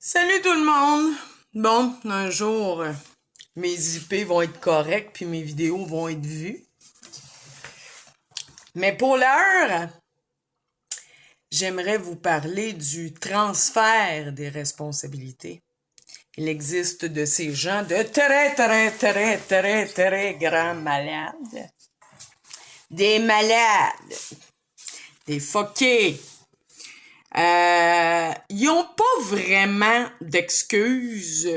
Salut tout le monde! Bon, un jour, mes IP vont être corrects puis mes vidéos vont être vues. Mais pour l'heure, j'aimerais vous parler du transfert des responsabilités. Il existe de ces gens de très grands malades. Des malades. Des fuckés. Ils n'ont pas vraiment d'excuses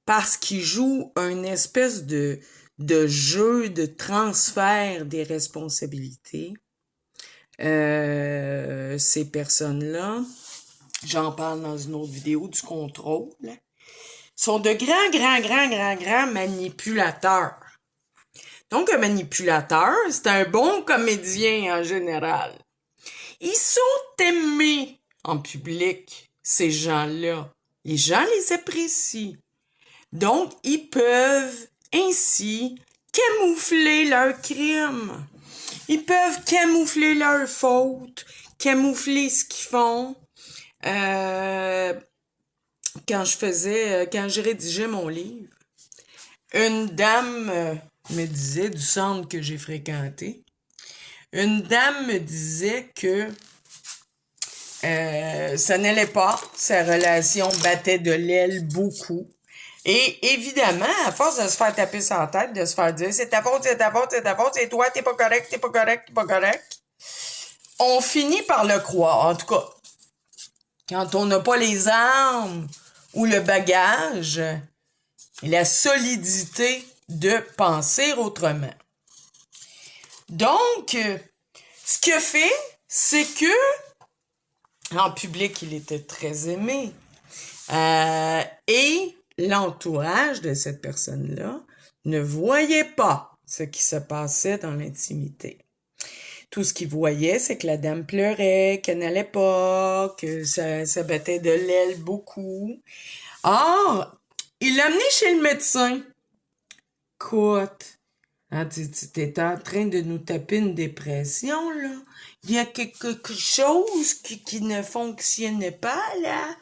parce qu'ils jouent une espèce de jeu de transfert des responsabilités. Ces personnes-là, j'en parle dans une autre vidéo du contrôle, sont de grands manipulateurs. Donc, un manipulateur, c'est un bon comédien en général. Ils sont aimés en public, ces gens-là. Les gens les apprécient. Donc, ils peuvent ainsi camoufler leurs crimes. Ils peuvent camoufler leurs fautes, camoufler ce qu'ils font. Quand je rédigeais mon livre, une dame me disait, du centre que j'ai fréquenté, une dame me disait que ça n'allait pas, sa relation battait de l'aile beaucoup. Et évidemment, à force de se faire taper sur la tête, de se faire dire c'est ta faute, c'est toi, t'es pas correct, on finit par le croire. En tout cas, quand on n'a pas les armes ou le bagage et la solidité de penser autrement. Donc, ce qu'il a fait, c'est que en public, il était très aimé. Et l'entourage de cette personne-là ne voyait pas ce qui se passait dans l'intimité. Tout ce qu'il voyait, c'est que la dame pleurait, qu'elle n'allait pas, que ça battait de l'aile beaucoup. Or, il l'a amené chez le médecin. Écoute, tu étais en train de nous taper une dépression, là. Il y a quelque chose qui ne fonctionnait pas, là.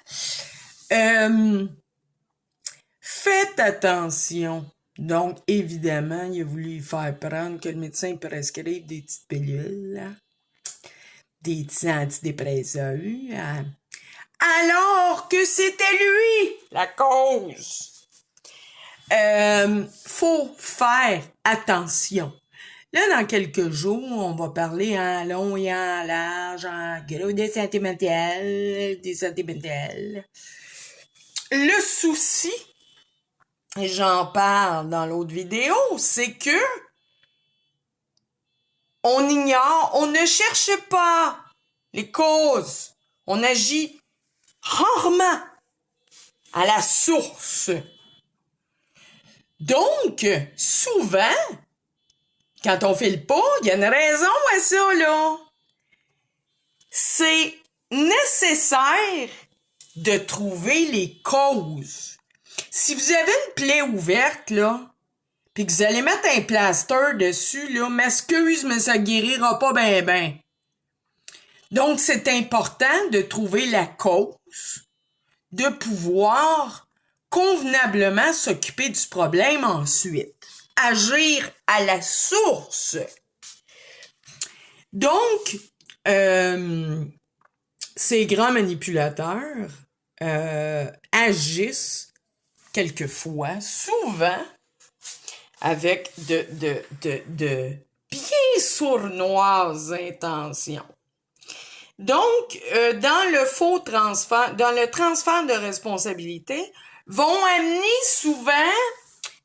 Faites attention. Donc, évidemment, il a voulu lui faire prendre que le médecin prescrive des petites pilules, là. Des petits antidépresseurs, là. Alors que c'était lui la cause. Faut faire attention. Là, dans quelques jours, on va parler en long et en large, en gros, des santé mentale. Le souci, et j'en parle dans l'autre vidéo, c'est que on ignore, on ne cherche pas les causes. On agit rarement à la source. Donc, souvent, quand on file pas, il y a une raison à ça, là. C'est nécessaire de trouver les causes. Si vous avez une plaie ouverte, là, puis que vous allez mettre un plaster dessus, là, m'excuse, mais ça guérira pas ben. Donc, c'est important de trouver la cause, de pouvoir convenablement s'occuper du problème ensuite. Agir à la source. Donc, ces grands manipulateurs agissent quelquefois, souvent, avec de bien sournoises intentions. Donc, dans le transfert de responsabilité, vont amener souvent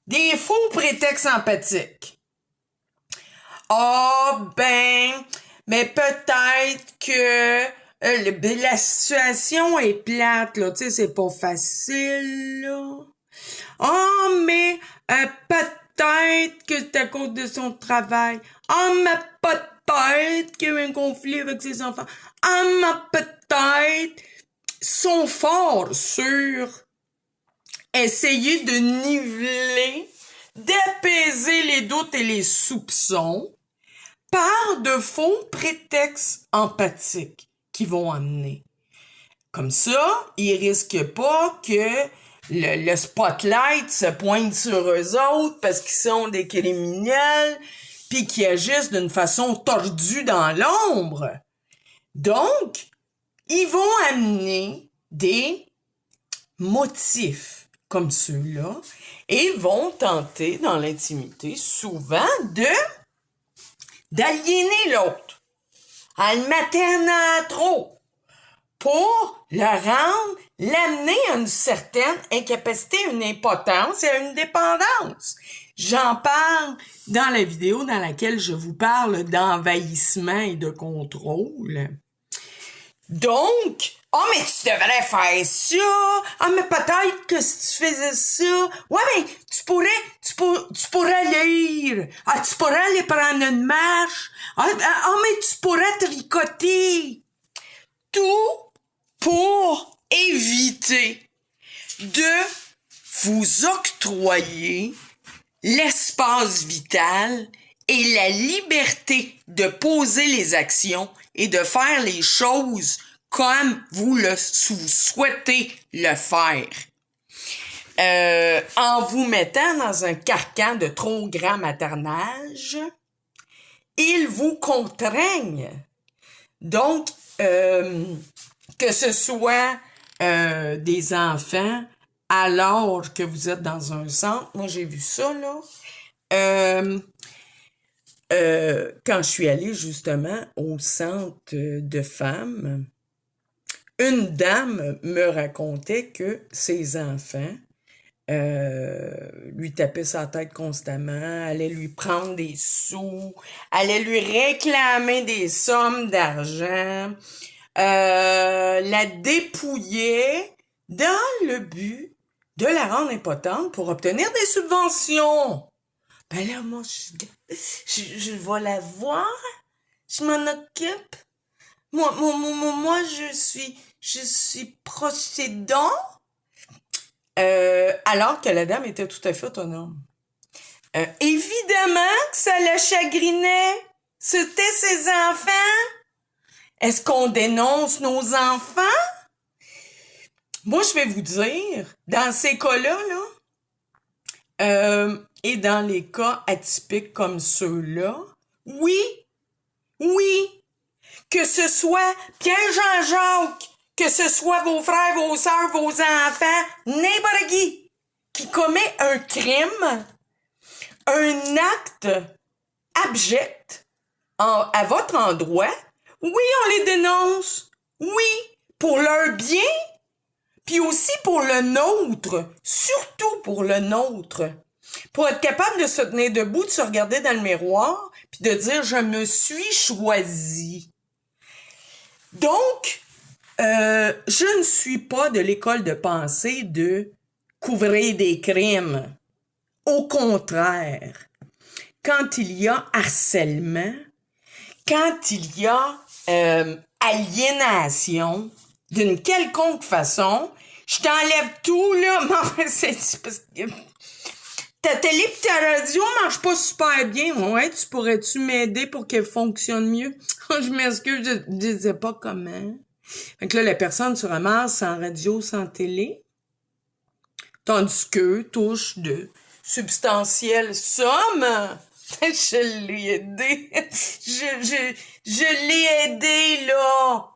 des faux prétextes empathiques. Mais peut-être que la situation est plate, là, tu sais, c'est pas facile, là. Mais peut-être que c'est à cause de son travail. Mais peut-être qu'il y a eu un conflit avec ses enfants. Mais peut-être sont forts sur essayer de niveler, d'apaiser les doutes et les soupçons par de faux prétextes empathiques qui vont amener Comme ça, ils risquent pas que le spotlight se pointe sur eux autres parce qu'ils sont des criminels puis qu'ils agissent d'une façon tordue dans l'ombre. Donc, ils vont amener des motifs comme ceux-là et vont tenter dans l'intimité souvent d'aliéner l'autre, à le mettre en trop pour l'amener à une certaine incapacité, une impotence et à une dépendance. J'en parle dans la vidéo dans laquelle je vous parle d'envahissement et de contrôle. Donc, oh, mais tu devrais faire ça. Ah, mais peut-être que si tu faisais ça, ouais, mais tu pourrais lire. Ah, tu pourrais aller prendre une marche. Ah, mais tu pourrais tricoter. Tout pour éviter de vous octroyer l'espace vital et la liberté de poser les actions et de faire les choses comme vous souhaitez le faire. En vous mettant dans un carcan de trop grand maternage, ils vous contraignent. Donc, que ce soit des enfants alors que vous êtes dans un centre, moi j'ai vu ça là, quand je suis allée justement au centre de femmes, une dame me racontait que ses enfants lui tapaient sa tête constamment, allaient lui prendre des sous, allaient lui réclamer des sommes d'argent, la dépouillaient dans le but de la rendre impotente pour obtenir des subventions. Ben là, moi, je vais la voir, je m'en occupe. Moi, je suis procédant. Alors que la dame était tout à fait autonome. Évidemment que ça la chagrinait. C'était ses enfants. Est-ce qu'on dénonce nos enfants? Moi, je vais vous dire, dans ces cas-là, et dans les cas atypiques comme ceux-là, oui, que ce soit Pierre-Jean-Jacques, que ce soit vos frères, vos sœurs, vos enfants, n'importe qui commet un crime, un acte abject à votre endroit, oui, on les dénonce. Oui, pour leur bien, puis aussi pour le nôtre, surtout pour le nôtre. Pour être capable de se tenir debout, de se regarder dans le miroir, puis de dire « je me suis choisi ». Donc, je ne suis pas de l'école de pensée de couvrir des crimes. Au contraire, quand il y a harcèlement, quand il y a aliénation d'une quelconque façon, je t'enlève tout, là, mais enfin, c'est parce que ta télé pis ta radio marchent pas super bien. Ouais, tu pourrais-tu m'aider pour qu'elle fonctionne mieux? Je m'excuse, je disais pas comment. Fait que là, la personne se ramasse sans radio, sans télé, tandis qu'eux touchent de substantielles sommes. Je l'ai aidé. Je l'ai aidé, là.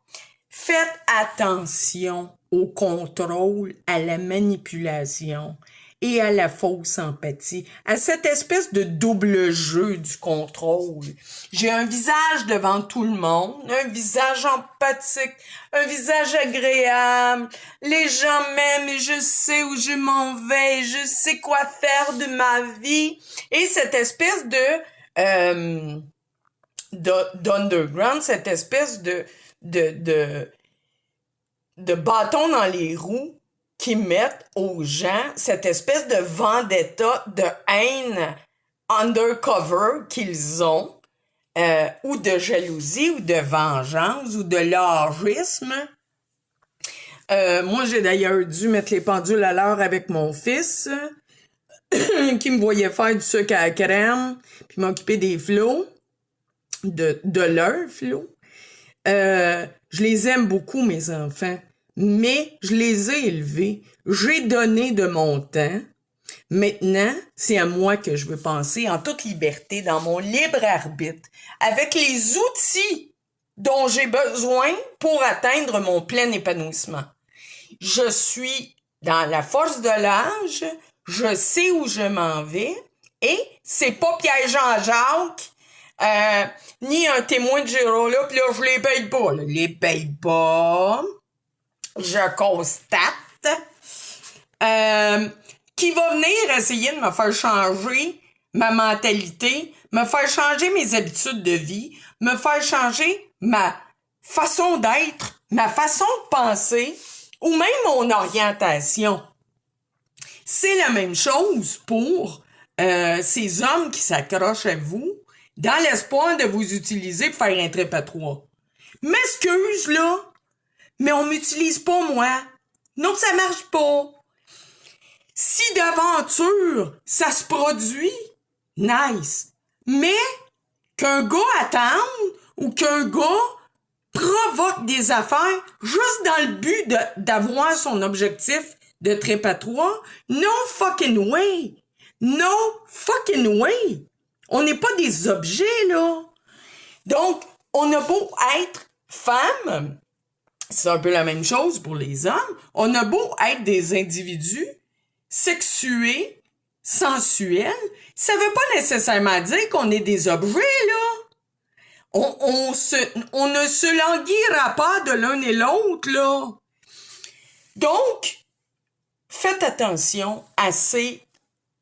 Faites attention au contrôle, à la manipulation et à la fausse empathie, à cette espèce de double jeu du contrôle. J'ai un visage devant tout le monde, un visage empathique, un visage agréable. Les gens m'aiment et je sais où je m'en vais, je sais quoi faire de ma vie. Et cette espèce d'underground, cette espèce de bâton dans les roues qui mettent aux gens cette espèce de vendetta, de haine undercover qu'ils ont, ou de jalousie, ou de vengeance, ou de largisme. Moi, j'ai d'ailleurs dû mettre les pendules à l'heure avec mon fils, qui me voyait faire du sucre à la crème, puis m'occuper des flots, de leurs flots. Je les aime beaucoup, mes enfants, mais je les ai élevés. J'ai donné de mon temps. Maintenant, c'est à moi que je veux penser en toute liberté, dans mon libre arbitre, avec les outils dont j'ai besoin pour atteindre mon plein épanouissement. Je suis dans la force de l'âge, je sais où je m'en vais, et c'est pas Pierre-Jean-Jacques, ni un témoin de Jéhovah, puis là, je les paye pas. Là. Je les paye pas. Je constate. Qui va venir essayer de me faire changer ma mentalité, me faire changer mes habitudes de vie, me faire changer ma façon d'être, ma façon de penser, ou même mon orientation. C'est la même chose pour ces hommes qui s'accrochent à vous dans l'espoir de vous utiliser pour faire un trip à trois. M'excuse, là, mais on m'utilise pas, moi. Non, ça marche pas. Si d'aventure, ça se produit, nice. Mais qu'un gars attende ou qu'un gars provoque des affaires juste dans le but d'avoir son objectif de trip à trois, no fucking way. No fucking way. On n'est pas des objets, là. Donc, on a beau être femme, c'est un peu la même chose pour les hommes, on a beau être des individus sexués, sensuels, ça veut pas nécessairement dire qu'on est des objets, là. On ne se languira pas de l'un et l'autre, là. Donc, faites attention à ces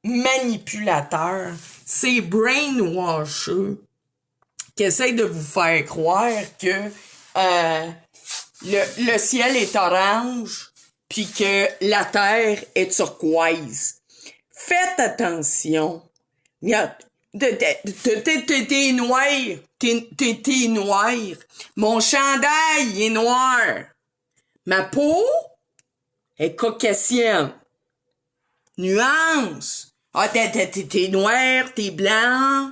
manipulateurs, ces brainwashers qui essayent de vous faire croire que le ciel est orange puis que la terre est turquoise. Faites attention. Regarde, t'es noir. T'es noir. Mon chandail est noir. Ma peau est caucasienne. Nuance. Ah, t'es noir, t'es blanc.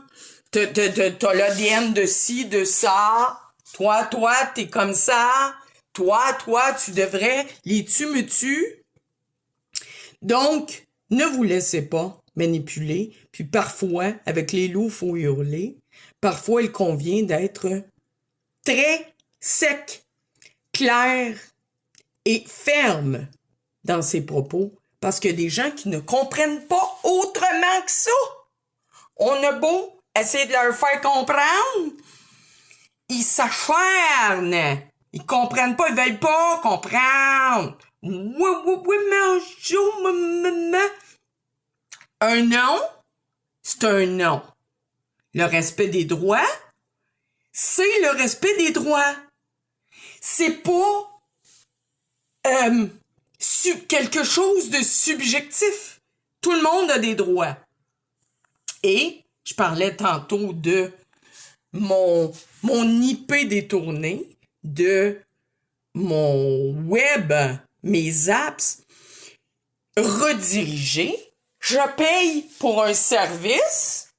T'as l'ADN de ci, de ça. Toi, t'es comme ça. Toi, tu devrais. Les tu me tues. Donc, ne vous laissez pas manipuler. Puis parfois, avec les loups, faut hurler. Parfois, il convient d'être très sec, clair et ferme dans ses propos. Parce qu'il y a des gens qui ne comprennent pas autrement que ça. On a beau essayer de leur faire comprendre. Ils s'acharnent. Ils comprennent pas, ils veulent pas comprendre. Oui, mais un non, c'est un non. Le respect des droits, c'est le respect des droits. C'est pas quelque chose de subjectif. Tout le monde a des droits. Et je parlais tantôt de mon IP détourné, de mon web, mes apps redirigés. Je paye pour un service.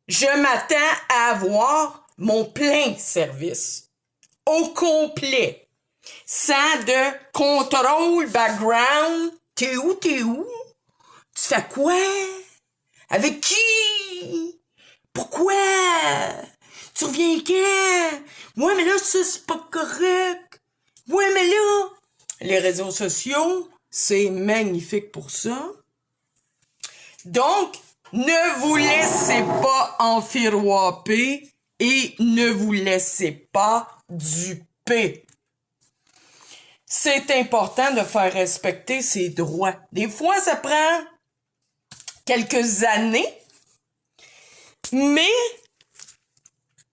Je m'attends à avoir mon plein service. Au complet. Sans de contrôle, background. T'es où? Tu fais quoi? Avec qui? Pourquoi? Tu reviens quand? Ouais, mais là, ça, c'est pas correct. Ouais, mais là... Les réseaux sociaux, c'est magnifique pour ça. Donc, ne vous laissez pas enfiroiper et ne vous laissez pas duper. C'est important de faire respecter ses droits. Des fois, ça prend quelques années, mais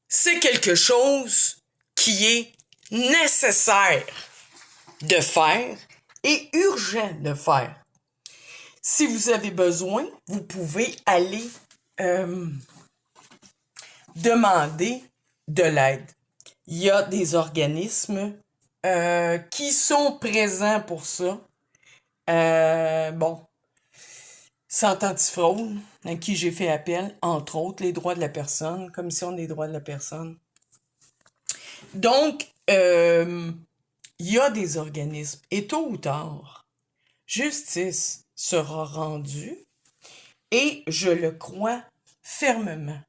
c'est quelque chose qui est nécessaire de faire et urgent de faire. Si vous avez besoin, vous pouvez aller demander de l'aide. Il y a des organismes qui sont présents pour ça. Centre antifraude, à qui j'ai fait appel, entre autres, les droits de la personne, Commission des droits de la personne. Donc, il y a des organismes et tôt ou tard, justice sera rendue et je le crois fermement.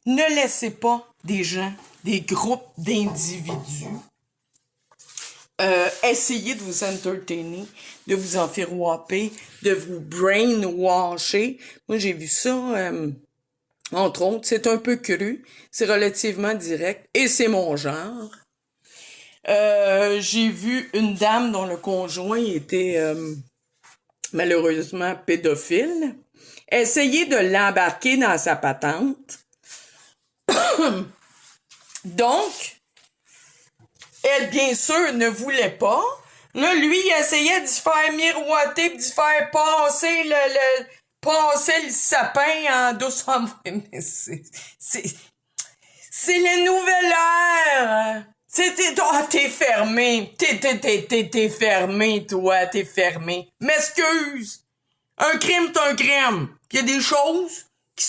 Ne laissez pas des gens, des groupes d'individus essayer de vous entertainer, de vous enfirouaper, de vous brainwasher. Moi, j'ai vu ça, entre autres, c'est un peu cru, c'est relativement direct, et c'est mon genre. J'ai vu une dame dont le conjoint était malheureusement pédophile, essayer de l'embarquer dans sa patente. Donc, elle, bien sûr, ne voulait pas. Là, lui, il essayait d'y faire miroiter, d'y faire passer le sapin en douceur. Mais c'est la nouvelle ère. T'es fermé. T'es fermé, toi. T'es fermé. M'excuse. Un crime, c'est un crime. Puis il y a des choses qui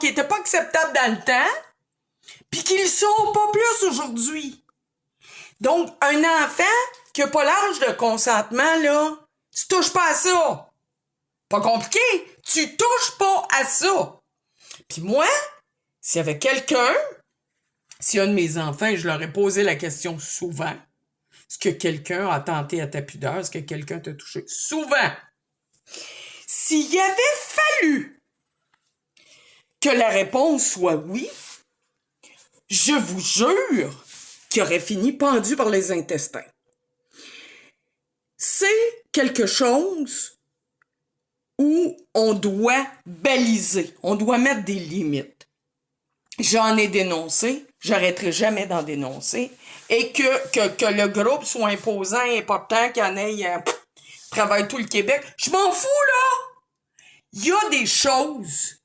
étaient pas acceptables dans le temps, puis qui le sont pas plus aujourd'hui. Donc, un enfant qui a pas l'âge de consentement, là, tu touches pas à ça. Pas compliqué. Tu touches pas à ça. Puis moi, s'il y avait quelqu'un, si un de mes enfants, je leur ai posé la question souvent, est-ce que quelqu'un a tenté à ta pudeur? Est-ce que quelqu'un t'a touché? Souvent. S'il y avait fallu que la réponse soit oui, je vous jure qu'il aurait fini pendu par les intestins. C'est quelque chose où on doit baliser, on doit mettre des limites. J'en ai dénoncé, j'arrêterai jamais d'en dénoncer, et que le groupe soit imposant et important, qu'il y en ait travaille tout le Québec, je m'en fous, là! Il y a des choses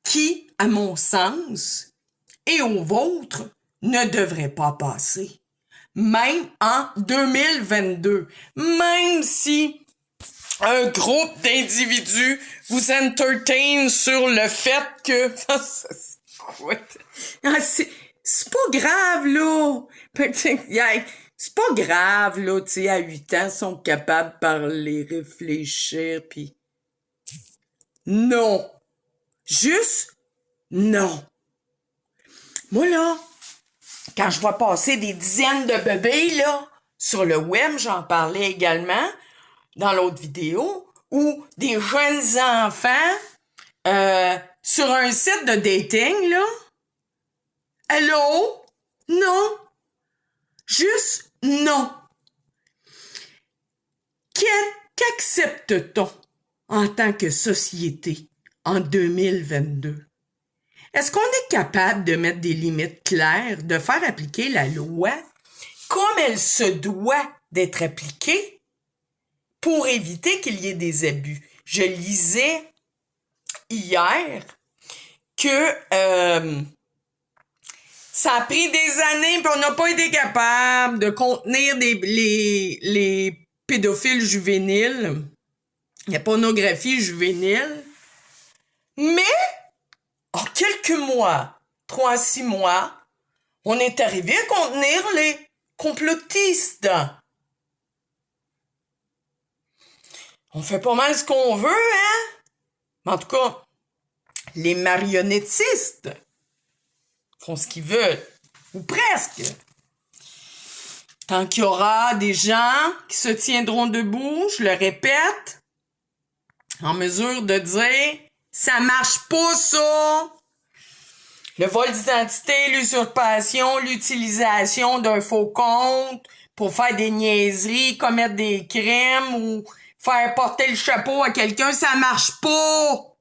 qui, à mon sens, et au vôtre, ne devraient pas passer. Même en 2022. Même si un groupe d'individus vous entertain sur le fait que... c'est pas grave, là. C'est pas grave, là, tu sais, à 8 ans, ils sont capables de parler, réfléchir, puis... Non. Juste non. Moi, là, quand je vois passer des dizaines de bébés, là, sur le web, j'en parlais également dans l'autre vidéo, ou des jeunes enfants sur un site de dating, là. Allô? Non. Juste non. Qu'accepte-t-on en tant que société en 2022? Est-ce qu'on est capable de mettre des limites claires, de faire appliquer la loi comme elle se doit d'être appliquée pour éviter qu'il y ait des abus? Je lisais hier que ça a pris des années puis on n'a pas été capable de contenir les pédophiles juvéniles, la pornographie juvénile, mais en quelques mois, 3 à 6 mois, on est arrivé à contenir les complotistes. On fait pas mal ce qu'on veut, hein? Mais en tout cas, les marionnettistes font ce qu'ils veulent. Ou presque. Tant qu'il y aura des gens qui se tiendront debout, je le répète, en mesure de dire... Ça marche pas, ça! Le vol d'identité, l'usurpation, l'utilisation d'un faux compte pour faire des niaiseries, commettre des crimes ou faire porter le chapeau à quelqu'un, ça marche pas!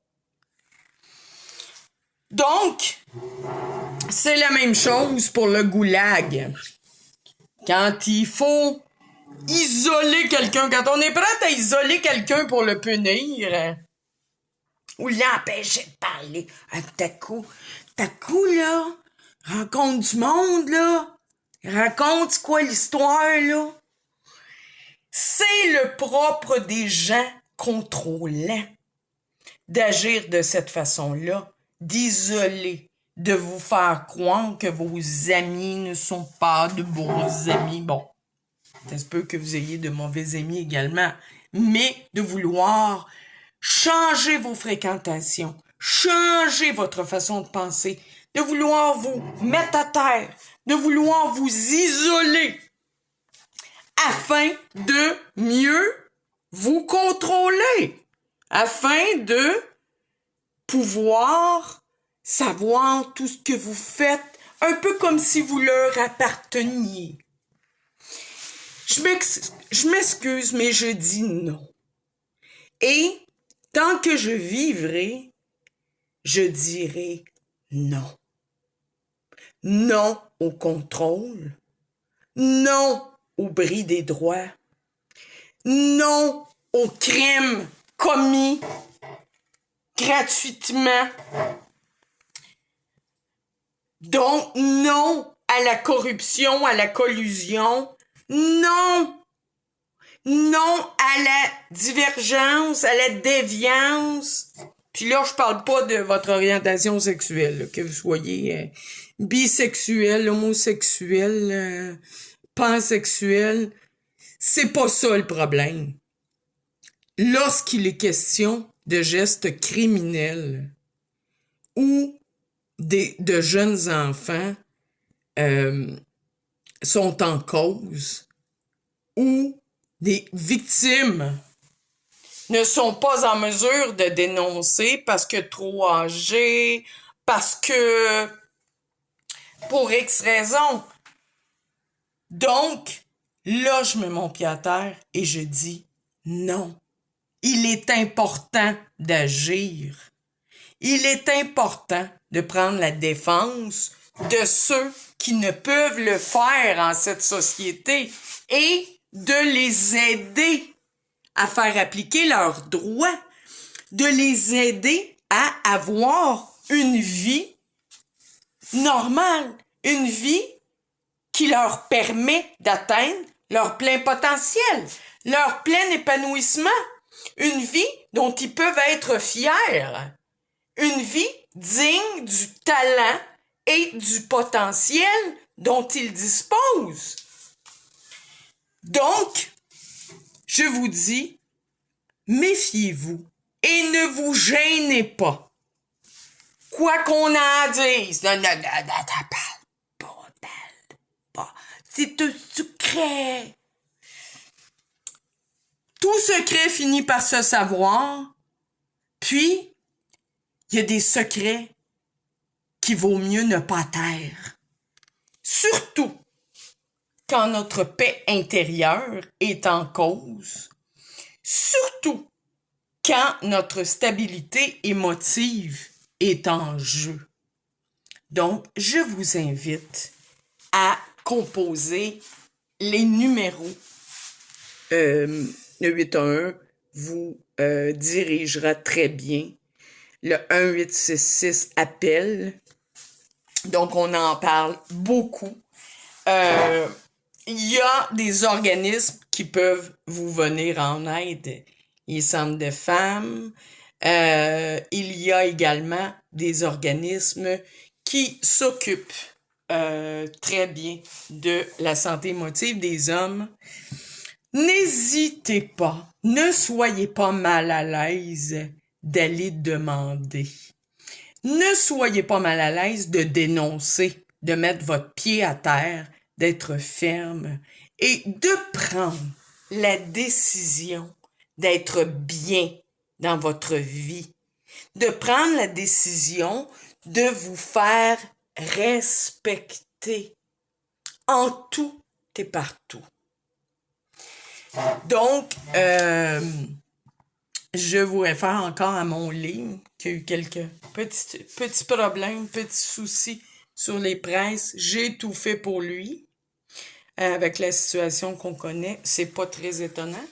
Donc, c'est la même chose pour le goulag. Quand il faut isoler quelqu'un, quand on est prêt à isoler quelqu'un pour le punir... ou l'empêcher de parler. T'as coup, là, rencontre du monde, là. Raconte quoi l'histoire, là. C'est le propre des gens contrôlants d'agir de cette façon-là, d'isoler, de vous faire croire que vos amis ne sont pas de bons amis. Bon, Ça se peut que vous ayez de mauvais amis également. Mais de vouloir changer vos fréquentations, changer votre façon de penser, de vouloir vous mettre à terre, de vouloir vous isoler afin de mieux vous contrôler, afin de pouvoir savoir tout ce que vous faites, un peu comme si vous leur apparteniez. Je m'excuse, mais je dis non. Et tant que je vivrai, je dirai non. Non au contrôle. Non au bris des droits. Non au crime commis gratuitement. Donc, non à la corruption, à la collusion. Non! Non à la divergence, à la déviance. Puis là, je parle pas de votre orientation sexuelle, là, que vous soyez bisexuel, homosexuel, pansexuel. C'est pas ça le problème. Lorsqu'il est question de gestes criminels ou de jeunes enfants sont en cause ou des victimes ne sont pas en mesure de dénoncer parce que trop âgés, parce que pour X raisons. Donc, là, je mets mon pied à terre et je dis non. Il est important d'agir. Il est important de prendre la défense de ceux qui ne peuvent le faire en cette société et de les aider à faire appliquer leurs droits, de les aider à avoir une vie normale, une vie qui leur permet d'atteindre leur plein potentiel, leur plein épanouissement, une vie dont ils peuvent être fiers, une vie digne du talent et du potentiel dont ils disposent. Donc, je vous dis, méfiez-vous et ne vous gênez pas. Quoi qu'on en dise, non, parle pas. C'est un secret. Tout secret finit par se savoir, puis il y a des secrets qu'il vaut mieux ne pas taire. Surtout quand notre paix intérieure est en cause. Surtout quand notre stabilité émotive est en jeu. Donc, je vous invite à composer les numéros. Le 811 vous dirigera très bien. Le 1866 appelle. Donc, on en parle beaucoup. Il y a des organismes qui peuvent vous venir en aide. Les centres de femmes. Il y a également des organismes qui s'occupent très bien de la santé émotive des hommes. N'hésitez pas, ne soyez pas mal à l'aise d'aller demander. Ne soyez pas mal à l'aise de dénoncer, de mettre votre pied à terre, d'être ferme et de prendre la décision d'être bien dans votre vie, de prendre la décision de vous faire respecter en tout et partout. Donc, je vous réfère encore à mon livre qui a eu quelques petits problèmes, petits soucis sur les presses. J'ai tout fait pour lui. Avec la situation qu'on connaît, c'est pas très étonnant.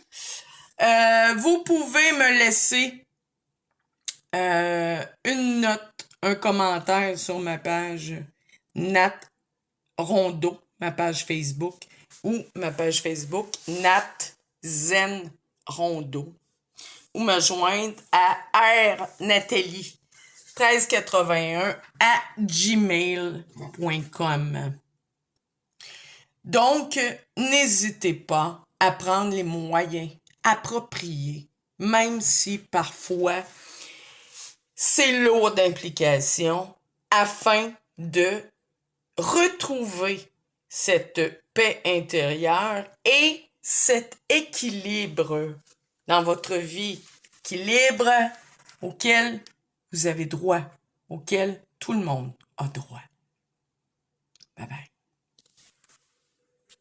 Vous pouvez me laisser une note, un commentaire sur ma page Nat Rondeau, ma page Facebook, ou ma page Facebook Nat Zen Rondeau, ou me joindre à rnathalie 1381 @gmail.com. Donc, n'hésitez pas à prendre les moyens appropriés, même si parfois c'est lourd d'implication, afin de retrouver cette paix intérieure et cet équilibre dans votre vie, équilibre auquel vous avez droit, auquel tout le monde a droit. Bye bye.